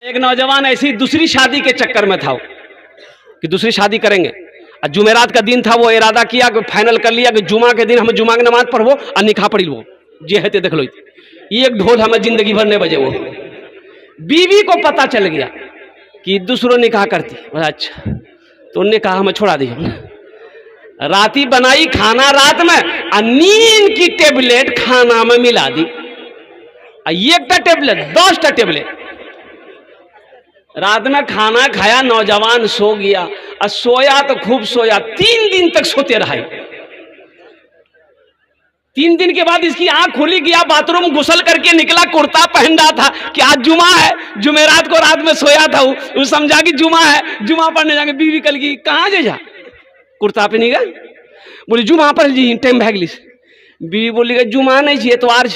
एक नौजवान ऐसी दूसरी शादी के चक्कर में था कि दूसरी शादी करेंगे। और जुमेरात का दिन था, वो इरादा किया कि फाइनल कर लिया कि जुमा के दिन हम जुमा की नमाज पढ़वो और निकाह पढ़ी लो। जे है देख लो, एक ढोल हमें जिंदगी भर नहीं बजे। वो बीवी को पता चल गया कि दूसरों निकाह करती। अच्छा, तो उनने कहा हमें छोड़ा दी। राती बनाई खाना रात में और नींद की टेबलेट खाना में मिला दी। एक टेबलेट 10 टेबलेट रात में खाना खाया, नौजवान सो गया और सोया तो खूब सोया। 3 दिन तक सोते रहा। 3 दिन के बाद इसकी आंख खुली, गया बाथरूम, गुसल करके निकला, कुर्ता पहन रहा था कि आज जुमा है। जुमेरात को रात में सोया था, वो समझा कि जुमा है, जुमा पढ़ने जाएंगे। बीवी कल की कहाँ जा कुर्ता पे नहीं गए, बोली जुमा पर जी टाइम भागली। बीवी बोली गई जुमा नहीं चाहिए तो आर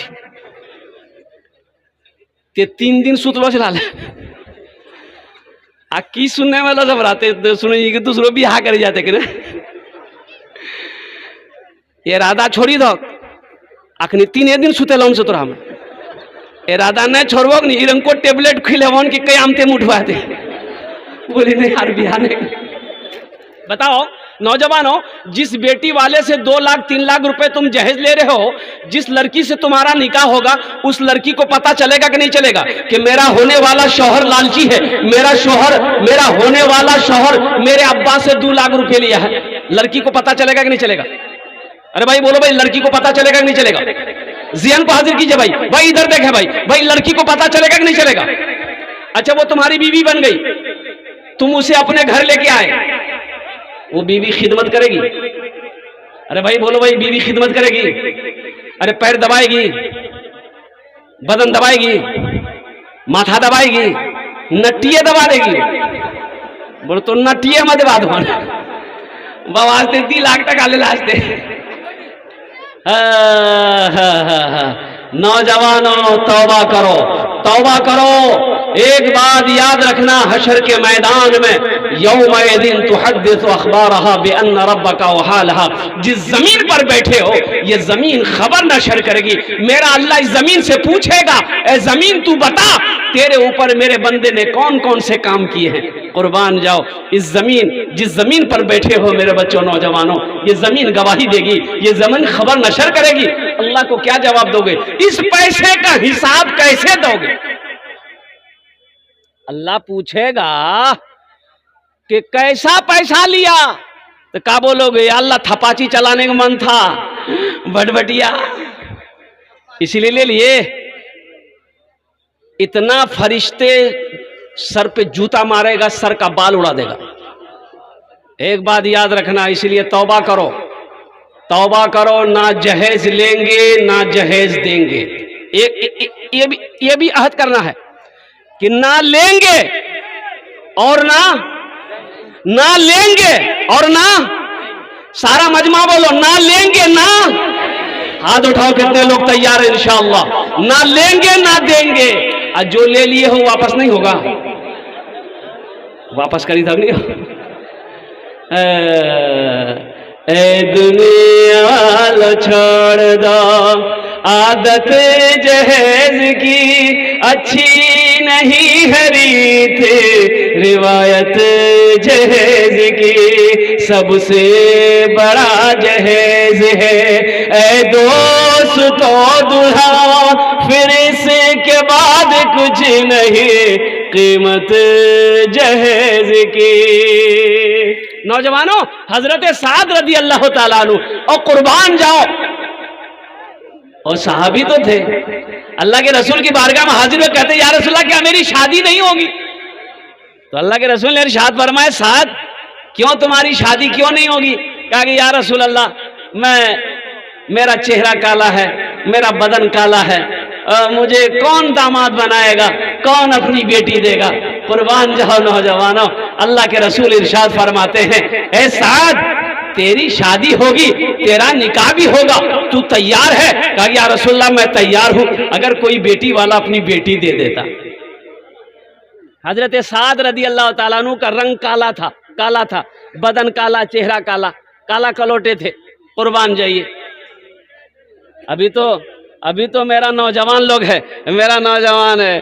ते 3 दिन सुतलो चला ले। आ की सुनने वाला सब राते सुने कि दूसरों भी हाँ कर जाते कि ये राधा छोड़ी दो अखनी 3 दिन सुते लौन से तोरा में ये राधा नहीं छोड़बो नहीं इनको टेबलेट खिले वन की कयामते उठवा दे। बोली नहीं यार बिहार नहीं। बताओ नौजवानों, जिस बेटी वाले से 2 लाख 3 लाख रुपए तुम जहेज ले रहे हो, जिस लड़की से तुम्हारा निकाह होगा, उस लड़की को पता चलेगा कि नहीं चलेगा कि मेरा होने वाला शौहर लालची है, मेरा होने वाला शौहर मेरे अब्बा से 2 लाख रुपए लिया है। लड़की को पता चलेगा कि नहीं चलेगा? अरे भाई बोलो भाई, लड़की को पता चलेगा कि नहीं चलेगा? जियान को हाजिर कीजिए भाई इधर देखे भाई लड़की को पता चलेगा कि नहीं चलेगा? अच्छा, वो तुम्हारी बीवी बन गई, तुम उसे अपने घर लेके आए, वो बीवी खिदमत करेगी? अरे भाई बोलो भाई, बीवी खिदमत करेगी? अरे पैर दबाएगी, बदन दबाएगी, माथा दबाएगी, नटिये दबा देगी? बोलो तो नटिये मत दबा दो बवास्ते 3 लाख टका ले लास्ते। नौजवानों तौबा करो, तौबा करो। एक बात याद रखना, हशर के मैदान में यौम-ए-दिन तुहद्दिसु अखबारहा बिअन्न रब्बका वहालहा, जिस जमीन पर बैठे हो ये जमीन खबर नशर करेगी। मेरा अल्लाह इस जमीन से पूछेगा, ए जमीन तू बता तेरे ऊपर मेरे बंदे ने कौन कौन से काम किए हैं। कुर्बान जाओ, इस जमीन, जिस जमीन पर बैठे हो मेरे बच्चों नौजवानों, ये जमीन गवाही देगी, ये जमीन खबर नशर करेगी। अल्लाह को क्या जवाब दोगे? इस पैसे का हिसाब कैसे दोगे? अल्लाह पूछेगा कि कैसा पैसा लिया, तो क्या बोलोगे? अल्लाह थपाची चलाने का मन था, भटभटिया इसीलिए ले लिए। इतना फरिश्ते सर पे जूता मारेगा, सर का बाल उड़ा देगा। एक बात याद रखना, इसलिए तौबा करो, तौबा करो। ना जहेज लेंगे ना जहेज देंगे। ये भी अहद करना है कि ना लेंगे और ना लेंगे और ना, सारा मजमा बोलो ना लेंगे ना। हाथ उठाओ कितने लोग तैयार है? इंशाअल्लाह ना लेंगे ना देंगे। और जो ले लिए हो वापस नहीं होगा, वापस करी था नहीं। ए दुनिया लो छोड़ दो आदत जहेज की, अच्छी नहीं है रीत रिवायत जहेज की, सबसे बड़ा जहेज है ए दोस्त तो दूल्हा, फिर इसके बाद कुछ नहीं कीमत जहेज की। नौजवानों, हजरत साद रदी अल्लाह ताला अन्हु, और कुर्बान जाओ, और सहाबी तो थे, अल्लाह के रसूल की बारगाह में हाजिर हो, कहते या रसूलल्लाह क्या मेरी शादी नहीं होगी? तो अल्लाह के रसूल ने इरशाद फरमाया, साद क्यों तुम्हारी शादी क्यों नहीं होगी? कहा कि या रसूल अल्लाह मेरा चेहरा काला है, मेरा बदन काला है, मुझे कौन दामाद बनाएगा, कौन अपनी बेटी देगा? कुर्बान जाओ नौजवानों, अल्लाह के रसूल इरशाद फरमाते हैं, ए साद तेरी शादी होगी, तेरा निकाह भी होगा, तू तैयार है? कहा या रसूलल्लाह मैं तैयार हूं, अगर कोई बेटी वाला अपनी बेटी दे देता। हजरत साद रदी अल्लाह ताला अन्हु का रंग काला था, बदन काला, चेहरा काला, काला कलोटे थे। कुर्बान जाइए, अभी तो मेरा नौजवान लोग है, मेरा नौजवान है,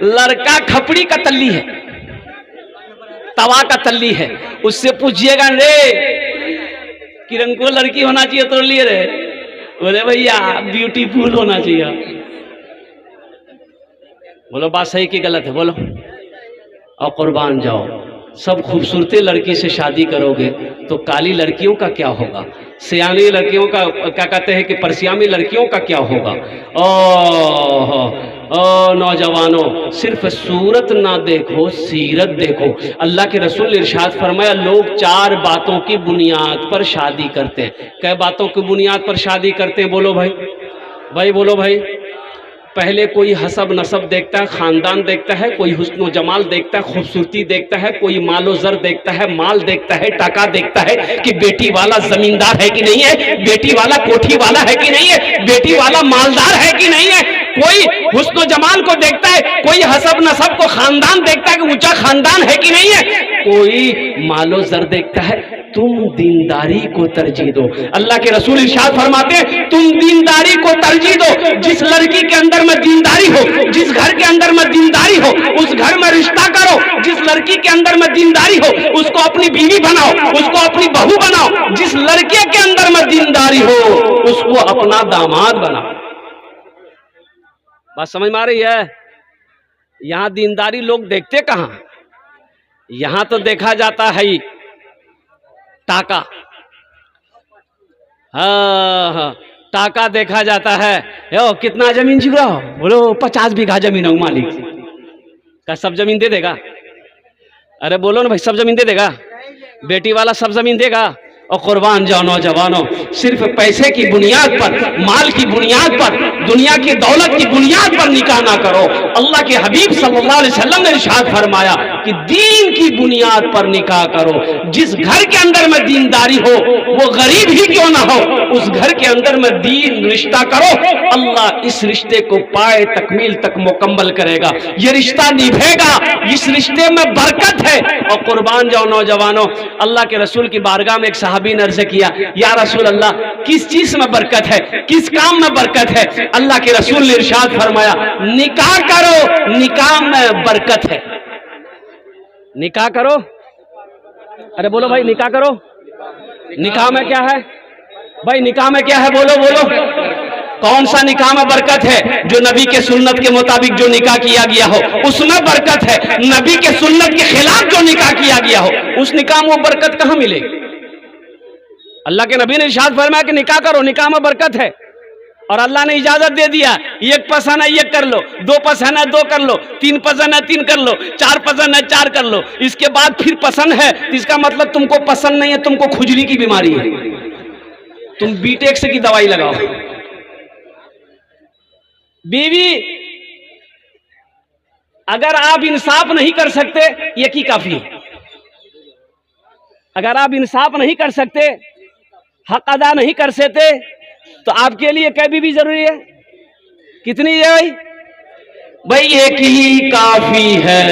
लड़का खपड़ी का तल्ली है, तवा का तल्ली है, उससे पूछिएगा रे किरण को लड़की होना चाहिए तो लिए रे, बोले भैया ब्यूटीफुल होना चाहिए। बोलो बात सही कि गलत है, बोलो। और कुर्बान जाओ, सब खूबसूरती लड़की से शादी करोगे तो काली लड़कियों का क्या होगा, सियानी लड़कियों का क्या कहते हैं कि परसियामी लड़कियों का क्या होगा। ओ नौजवानों, सिर्फ सूरत ना देखो, सीरत देखो। अल्लाह के रसूल ने इरशाद फरमाया, लोग 4 बातों की बुनियाद पर शादी करते हैं। कै बातों की बुनियाद पर शादी करते हैं, बोलो भाई, भाई बोलो भाई। पहले कोई हसब नसब देखता है, खानदान देखता है, कोई हुस्न जमाल देखता है, खूबसूरती देखता है, कोई मालो जर देखता है, माल देखता है, टाका देखता है कि बेटी वाला जमींदार है कि नहीं है, बेटी वाला कोठी वाला है कि नहीं है, बेटी वाला मालदार है कि नहीं है। कोई हुस्न जमाल को देखता है, कोई हसब नसब को खानदान देखता है कि ऊंचा खानदान है कि नहीं है, कोई मालो जर देखता है। तुम दीनदारी को तरजीह दो। अल्लाह के रसूल इरशाद फरमाते हैं, तुम दीनदारी को तरजीह दो। जिस लड़की के अंदर में दीनदारी हो, जिस घर के अंदर में दीनदारी हो, उस घर में रिश्ता करो। जिस लड़की के अंदर में दीनदारी हो, उसको अपनी बीवी बनाओ, उसको अपनी बहू बनाओ। जिस लड़के के अंदर में दीनदारी हो, उसको अपना दामाद बनाओ। बात समझ में आ रही है? यहां दीनदारी लोग देखते कहां, यहां तो देखा जाता है टाका। हाँ, टाका देखा जाता है। यो कितना जमीन चाहिए हो, बोलो 50 बीघा जमीन हो, मालिक का सब जमीन दे देगा। अरे बोलो ना भाई, सब जमीन दे देगा, बेटी वाला सब जमीन देगा। और कुर्बान जाओ नौजवानों, सिर्फ पैसे की बुनियाद पर, माल की बुनियाद पर, दुनिया की दौलत की बुनियाद पर निकाह ना करो। अल्लाह के हबीब सल्लल्लाहु अलैहि वसल्लम ने इरशाद फरमाया कि दीन की बुनियाद पर निकाह करो। जिस घर के अंदर में दीनदारी हो, वो गरीब ही क्यों ना हो, उस घर के अंदर में दीन रिश्ता करो। अल्लाह इस रिश्ते को पाए तकमील तक मुकम्मल करेगा, ये रिश्ता निभेगा, इस रिश्ते में बरकत है। और कुर्बान जाओ नौजवानों, अल्लाह के रसूल की बारगाह में एक सहाबी ने अर्ज किया, या रसूल अल्लाह, किस चीज में बरकत है, किस काम में बरकत है? अल्लाह के रसूल ने इरशाद फरमाया, निकाह करो, निकाह में बरकत है। निकाह करो, अरे बोलो भाई, निकाह करो। निकाह में क्या है भाई, निकाह में क्या है, बोलो बोलो। कौन सा निकाह में बरकत है? जो नबी के सुन्नत के मुताबिक जो निकाह किया गया हो, उसमें बरकत है। नबी के सुन्नत के खिलाफ जो निकाह किया गया हो, उस निकाह में वो बरकत कहां मिलेगी? अल्लाह के नबी ने इरशाद फरमाया कि निकाह करो, निकाह में बरकत है। और अल्लाह ने इजाजत दे दिया, एक पसंद है एक कर लो, 2 पसंद है 2 कर लो, 3 पसंद है 3 कर लो, 4 पसंद है 4 कर लो। इसके बाद फिर पसंद है, इसका मतलब तुमको पसंद नहीं है, तुमको खुजली की बीमारी है, तुम बीटेक्स की दवाई लगाओ। बीवी, अगर आप इंसाफ नहीं कर सकते, ये की काफी है। अगर आप इंसाफ नहीं कर सकते, हक अदा नहीं कर सकते, तो आपके लिए क्या बीवी जरूरी है? कितनी है भाई? भाई एक ही काफी है,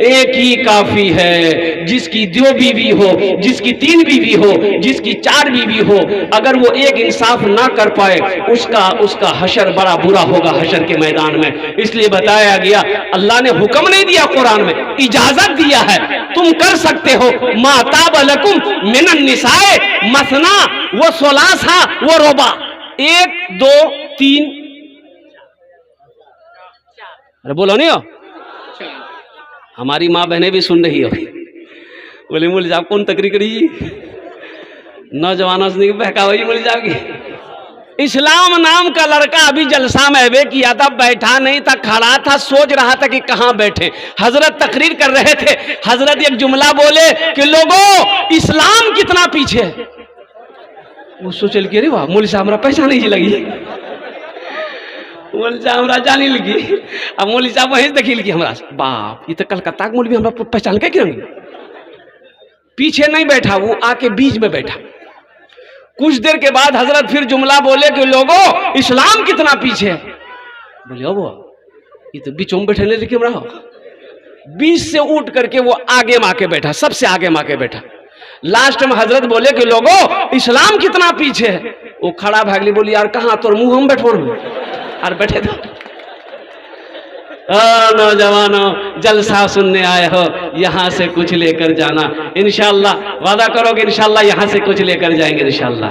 एक ही काफी है। जिसकी 2 बीवी हो, जिसकी 3 बीवी हो, जिसकी 4 बीवी हो, अगर वो एक इंसाफ ना कर पाए, उसका हशर बड़ा बुरा होगा हशर के मैदान में। इसलिए बताया गया, अल्लाह ने हुक्म नहीं दिया, कुरान में इजाजत दिया है, तुम कर सकते हो। माताब लकुम मिनन निसाए मसना वो सुलासा वो रुबा, 1 2 3। अरे बोलो नहीं हो, हमारी माँ बहनें भी सुन रही हो। बोले मुल जाओ, कौन तकरीर करी, नौजवानों से बहका हुई मुल जाओगी। इस्लाम नाम का लड़का अभी जलसा में अबे किया था, बैठा नहीं था, खड़ा था, सोच रहा था कि कहां बैठे। हजरत तकरीर कर रहे थे, हजरत एक जुमला बोले कि लोगों इस्लाम कितना पीछे है। वो सोचल के, अरे वाह मुल साहब हमारा पहचान ही लगी, मौलवी साहब हमरा जानी लगी। अब मौलवी साहब वहीं देखी लगी हमरा, बाप ये तो कलकत्ता के मौलवी हमरा पहचान के क्यों? पीछे नहीं बैठा, वो आके बीच में बैठा। कुछ देर के बाद हजरत फिर जुमला बोले कि लोगों इस्लाम कितना पीछे है। बोले वो ये तो बीचों में बैठे लेकिन रहा, बीच से उठ करके वो आगे माँ के बैठा, सबसे आगे माँ के बैठा। लास्ट में हजरत बोले कि लोगों इस्लाम कितना पीछे है। वो खड़ा भागली, बोली यार कहाँ तोर मुंह हम बैठो और बैठे तो नौजवानों जलसा सुनने आए हो, यहाँ से कुछ लेकर जाना इंशाअल्लाह। वादा करो कि इंशाअल्लाह यहाँ से कुछ लेकर जाएंगे इंशाअल्लाह।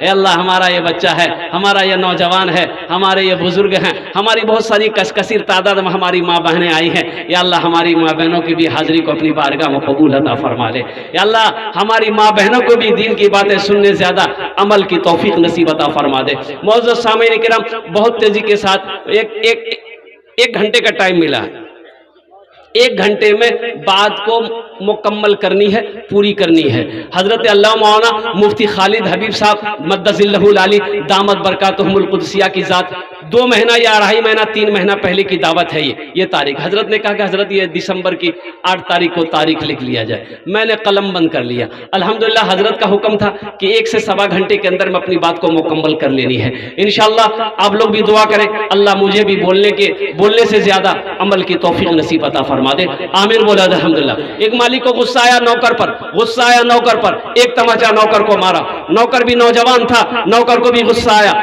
अल्लाह हमारा ये बच्चा है, हमारा ये नौजवान है, हमारे ये बुजुर्ग हैं, हमारी बहुत सारी कसकसीर तादाद में हमारी माँ बहनें आई हैं। या अल्लाह हमारी माँ बहनों की भी हाजिरी को अपनी बारगाह में कबूल अता फरमा ले। या अल्लाह हमारी माँ बहनों को भी दीन की बातें सुनने ज्यादा अमल की तौफीक नसीब अता फरमा दे। मौजूद सामीन किराम, बहुत तेजी के साथ एक घंटे का टाइम मिला है। 1 घंटे में बात को मुकम्मल करनी है, पूरी करनी है। हजरत अल्लाह मौलाना मुफ्ती खालिद हबीब साहब मद्दसिल्लहुल आली दामत बरकातुहुमुल कुदसिया की जात 2 महीना या 2.5 महीना 3 महीना पहले की दावत है। ये तारीख हजरत ने कहा कि हजरत ये दिसंबर की 8 तारीख को तारीख लिख लिया जाए। मैंने कलम बंद कर लिया। अल्हम्दुलिल्लाह हजरत का हुक्म था कि 1 से सवा घंटे के अंदर में अपनी बात को मुकम्मल कर लेनी है इंशाअल्लाह। आप लोग भी दुआ करें, अल्लाह मुझे भी बोलने से ज्यादा अमल की तौफीक नसीब अता फरमा दे। आमीन बोला अल्हम्दुलिल्लाह। एक मालिक को गुस्सा आया नौकर पर, एक तमाचा नौकर को मारा। नौकर भी नौजवान था, नौकर को भी गुस्सा आया।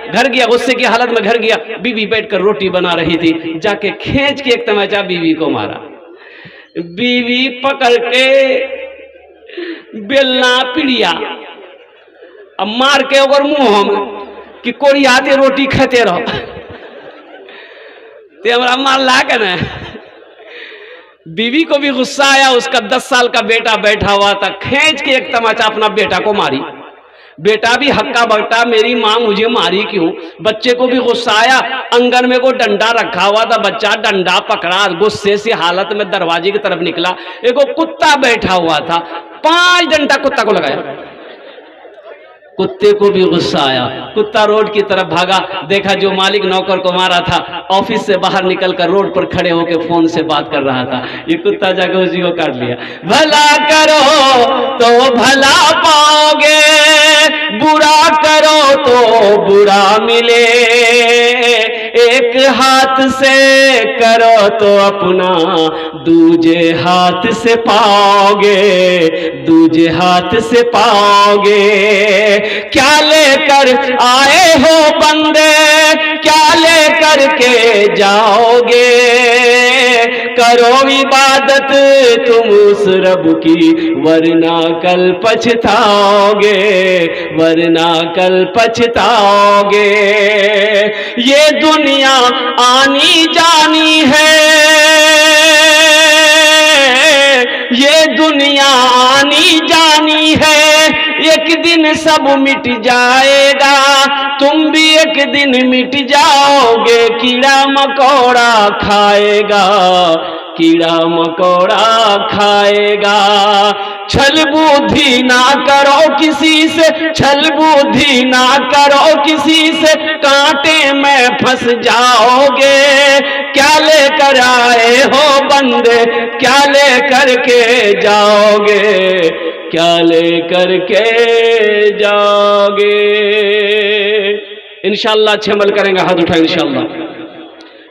घर गया गुस्से की हालत में घर गया। बीवी बैठकर रोटी बना रही थी, जाके खींच के एक तमाचा बीवी को मारा। बीवी पकड़ के बेलना पिड़िया अब मार के और मुंह में कि कोरी आते रोटी खाते रहो ते हमरा मार ला के ना। बीवी को भी गुस्सा आया, उसका 10 साल का बेटा बैठा हुआ था, खींच के एक तमाचा अपना बेटा को मारी। बेटा भी हक्का बकता, मेरी माँ मुझे मारी क्यों। बच्चे को भी गुस्सा आया, अंगन में को डंडा रखा हुआ था, बच्चा डंडा पकड़ा, गुस्से से हालत में दरवाजे की तरफ निकला। एक कुत्ता बैठा हुआ था, 5 डंडा कुत्ता को लगाया। कुत्ते को भी गुस्सा आया, कुत्ता रोड की तरफ भागा। देखा जो मालिक नौकर को मारा था ऑफिस से बाहर निकलकर रोड पर खड़े होकर फोन से बात कर रहा था। ये कुत्ता जाकर उसी को काट लिया। भला करो तो भला पाओगे, बुरा करो तो बुरा मिले। एक हाथ से करो तो अपना दूजे हाथ से पाओगे, दूजे हाथ से पाओगे। क्या लेकर आए हो बंदे, क्या लेकर के जाओगे। करो इबादत तुम उस रब की, वरना कल पछताओगे, वरना कल पछताओगे। ये दुनिया आनी जानी है, ये दुनिया आनी जानी है। एक दिन सब मिट जाएगा, तुम भी एक दिन मिट जाओगे। कीड़ा मकोड़ा खाएगा, कीड़ा मकोड़ा खाएगा। छल बुद्धि ना करो किसी से, छल बुद्धि ना करो किसी से, कांटे में फंस जाओगे। क्या लेकर आए हो बंदे, क्या लेकर के जाओगे, क्या लेकर के जाओगे। इंशाअल्लाह अच्छे अमल करेंगे, हाथ उठाए इंशाअल्लाह।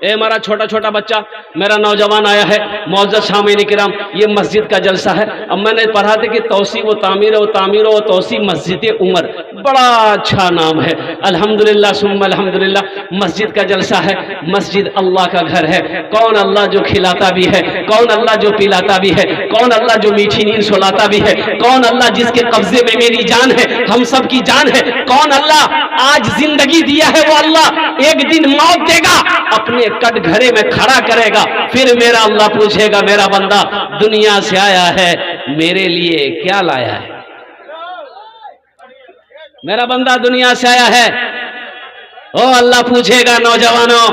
ए हमारा छोटा छोटा बच्चा, मेरा नौजवान आया है। मौजूद सामीन किराम, ये मस्जिद का जलसा है। अब मैंने पढ़ा था कि तौसी व तामीर व तौसी मस्जिद उमर, बड़ा अच्छा नाम है। अल्हम्दुलिल्लाह सुम्मा अल्हम्दुलिल्लाह। मस्जिद का जलसा है। मस्जिद अल्लाह का घर है। कौन अल्लाह जो खिलाता भी है, कौन अल्लाह जो पिलाता भी है, कौन अल्लाह जो मीठी नींद सुलाता भी है, कौन अल्लाह जिसके कब्जे में मेरी जान है, हम सब की जान है। कौन अल्लाह आज जिंदगी दिया है, वो अल्लाह एक दिन मौत देगा, अपने कटघरे में खड़ा करेगा। फिर मेरा अल्लाह पूछेगा, मेरा बंदा दुनिया से आया है, मेरे लिए क्या लाया है। मेरा बंदा दुनिया से आया है, ओ अल्लाह पूछेगा। नौजवानों,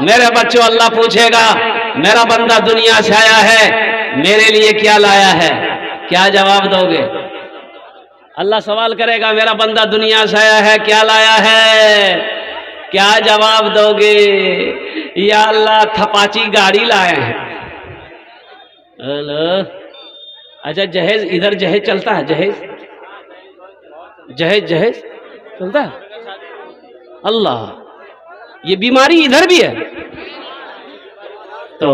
मेरे बच्चों, अल्लाह पूछेगा, मेरा बंदा दुनिया से आया है, मेरे लिए क्या लाया है। क्या जवाब दोगे। अल्लाह सवाल करेगा, मेरा बंदा दुनिया से आया है, क्या लाया है। क्या जवाब दोगे। या अल्लाह थपाची गाड़ी लाए हैं। अच्छा जहेज, इधर जहेज चलता है, जहेज जहेज जहेज चलता है। अल्लाह, ये बीमारी इधर भी है। तो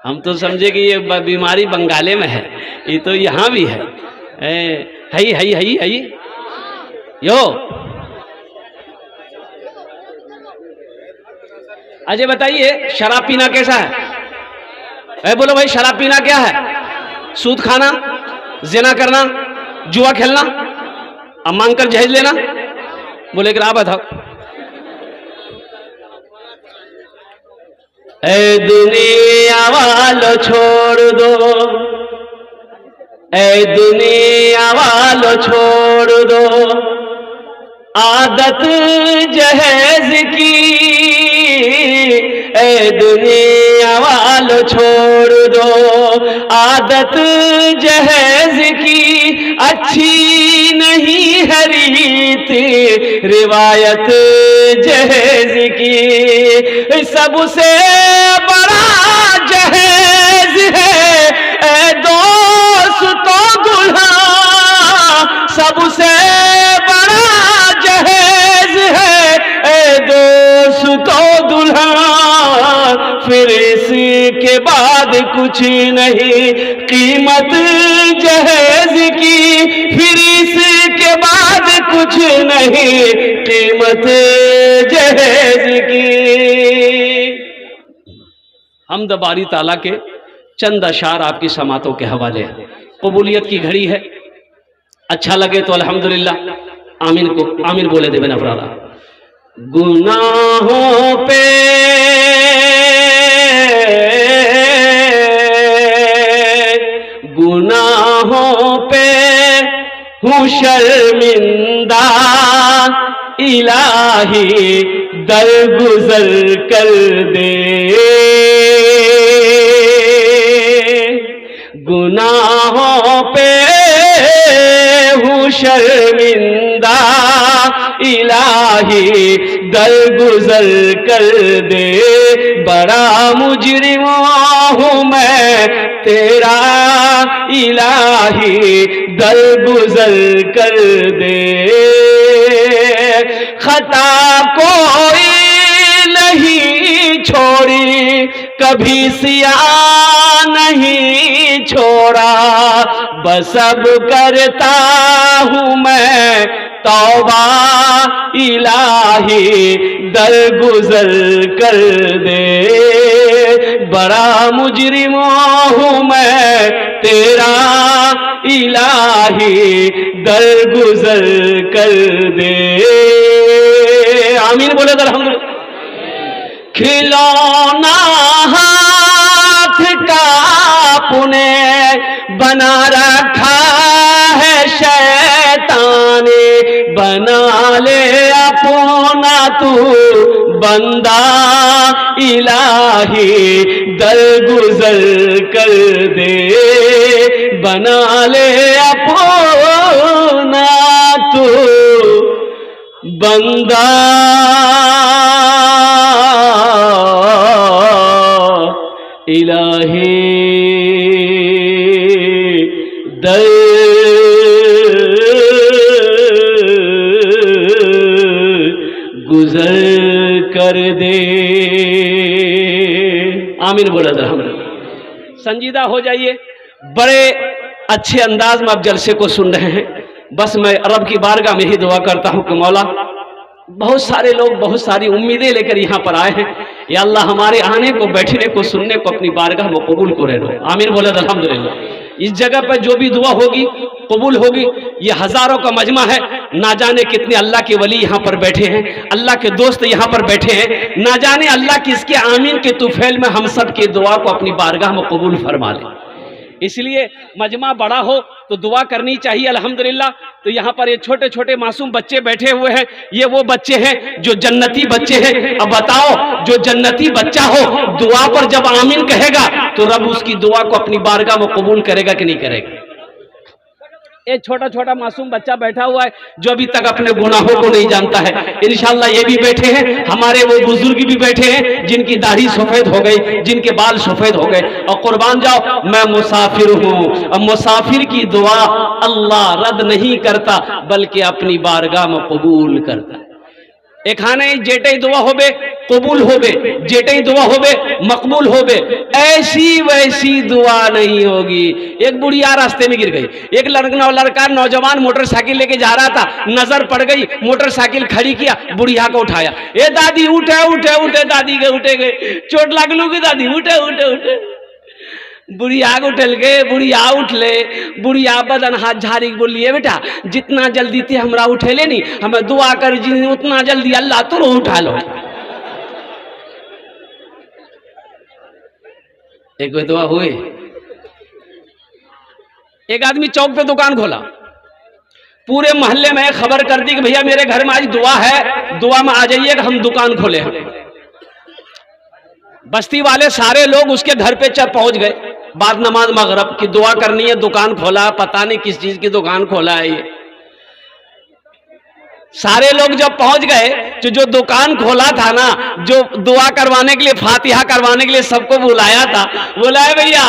हम तो समझे कि ये बीमारी बंगाले में है, ये तो यहाँ भी है। हई यो अजय बताइए, शराब पीना कैसा है? बोलो भाई, शराब पीना क्या है? सूद खाना, जिना करना, जुआ खेलना, अब मांग कर जहेज लेना। बोले कि आप बताओ। ऐ दुनिया वालों छोड़ दो, ऐ दुनिया वालों छोड़ दो आदत जहेज की, ऐ दुनिया वालों छोड़ दो आदत जहेज की। अच्छी नहीं है रीत रिवायत जहेज की। सबसे बड़ा जहेज है ऐ दोस्तों दुल्हा, सबसे बड़ा जहेज है ऐ दोस्तों दुल्हा। फिर इसके बाद कुछ नहीं कीमत जहेज की, फिर इसके बाद कुछ नहीं कीमत जहेज की। हमद बारी ताला के चंद अशार आपकी समातों के हवाले हैं। कबूलियत की घड़ी है, अच्छा लगे तो अल्हम्दुलिल्लाह आमीन को आमीन बोले दे बिना फरारा। गुनाहों पे गुनाहों पे हूँ शर्मिंदा, इलाही दरगुजर कर दे। गुनाहों पे हूँ शर्मिंदा, इलाही दरगुजर कर दे। बड़ा मुजरिम हूँ मैं तेरा, इलाही दरगुजर कर दे। खता कोई नहीं छोड़ी, कभी सिया नहीं छोड़ा, बस अब करता हूँ मैं तौबा, इलाही दरगुजर कर दे। बड़ा मुजरिम हूँ मैं तेरा, इलाही दरगुजर कर दे। आमीन बोले तो अल्हम्दुलिल्लाह। खिलौना हाथ का आपने बना रखा है शैतान, बना ले अपना तू बंदा, इलाही दरगुजर कर दे। बना ले अपना तू बंदा, इलाही दर गुजर कर दे। आमीन बोला था। हम संजीदा हो जाइए, बड़े अच्छे अंदाज में आप जलसे को सुन रहे हैं। बस मैं रब की बारगाह में ही दुआ करता हूँ कि मौला, बहुत सारे लोग बहुत सारी उम्मीदें लेकर यहाँ पर आए हैं, या अल्लाह हमारे आने को, बैठने को, सुनने को अपनी बारगाह में कबूल करे लो। आमीन बोले अल्हम्दुलिल्लाह। इस जगह पर जो भी दुआ होगी कबूल होगी। ये हजारों का मजमा है, ना जाने कितने अल्लाह के वली यहाँ पर बैठे हैं, अल्लाह के दोस्त यहाँ पर बैठे हैं, ना जाने अल्लाह किसके आमीन के तुफैल में हम सब की दुआ को अपनी बारगाह में कबूल फरमा ले। इसलिए मजमा बड़ा हो तो दुआ करनी चाहिए अल्हम्दुलिल्लाह। तो यहाँ पर ये छोटे छोटे मासूम बच्चे बैठे हुए हैं, ये वो बच्चे हैं जो जन्नती बच्चे हैं। अब बताओ, जो जन्नती बच्चा हो दुआ पर जब आमीन कहेगा तो रब उसकी दुआ को अपनी बारगाह में कबूल करेगा कि नहीं करेगा? एक छोटा छोटा मासूम बच्चा बैठा हुआ है जो अभी तक अपने गुनाहों को नहीं जानता है। इंशाल्लाह ये भी बैठे हैं, हमारे वो बुजुर्ग भी बैठे हैं जिनकी दाढ़ी सफेद हो गई, जिनके बाल सफेद हो गए। और कुर्बान जाओ, मैं मुसाफिर हूँ। अब मुसाफिर की दुआ अल्लाह रद्द नहीं करता बल्कि अपनी बारगाह में कबूल करता है। एखाने जेटे दुआ होबे कबूल होबे, जेटे दुआ होबे मकबूल होबे, ऐसी वैसी दुआ नहीं होगी। एक बुढ़िया रास्ते में गिर गई, एक लड़का नौजवान मोटरसाइकिल लेके जा रहा था, नजर पड़ गई, मोटरसाइकिल खड़ी किया, बुढ़िया को उठाया, ए दादी उठे उठे उठे, दादी के उठे गए, चोट लागलू की दादी उठे उठे उठे, बुढ़िया उठल गए, बुढ़िया उठले, बुढ़िया बदन हाथ झाड़ी बोलिए बेटा जितना जल्दी थे हमरा उठेले नहीं, हमें दुआ कर जी उतना जल्दी अल्लाह तो उठा लो। एक दुआ हुई, एक आदमी चौक पे दुकान खोला, पूरे मोहल्ले में खबर कर दी कि भैया मेरे घर में आज दुआ है, दुआ में आ जाइएगा, हम दुकान खोले हैं। बस्ती वाले सारे लोग उसके घर पे पहुंच गए, बाद नमाज मगरब की दुआ करनी है, दुकान खोला, पता नहीं किस चीज की दुकान खोला है ये। सारे लोग जब पहुंच गए तो जो दुकान खोला था ना, जो दुआ करवाने के लिए, फातिहा करवाने के लिए सबको बुलाया था, बोला है भैया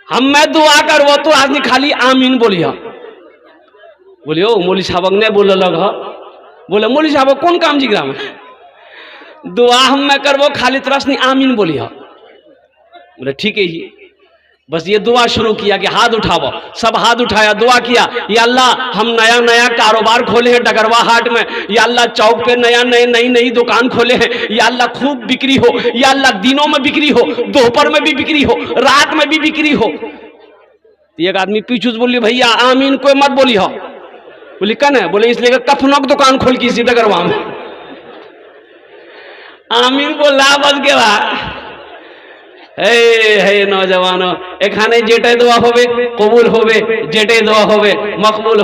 हम मैं दुआ कर, वो तो आदमी खाली आमीन बोलिया। बोलियो मौली साहब ने बोल लग, बोले मौली साहब कौन काम जी ग्राम दुआ हम मैं कर, वो खाली तरस नहीं आमीन बोलिया। बोले ठीक है जी, बस ये दुआ शुरू किया कि हाथ उठाओ, सब हाथ उठाया, दुआ किया, या अल्लाह हम नया नया कारोबार खोले हैं डगरवा हाट में, या अल्लाह चौक पे नई नई दुकान खोले हैं, या अल्लाह खूब बिक्री हो, या अल्लाह दिनों में बिक्री हो, दोपहर में भी बिक्री हो, रात में भी बिक्री हो। एक आदमी पीछू से बोली भैया आमीन कोई मत बोली हो, बोली कन है, बोले इसलिए कफनों की दुकान खोल की इसी डगरवा में, आमीन को ला बस के बाद हे नौजवानों, एखाने जेटे दुआ होबे कबूल होबे, जेटे दुआ होबे मकबूल हो।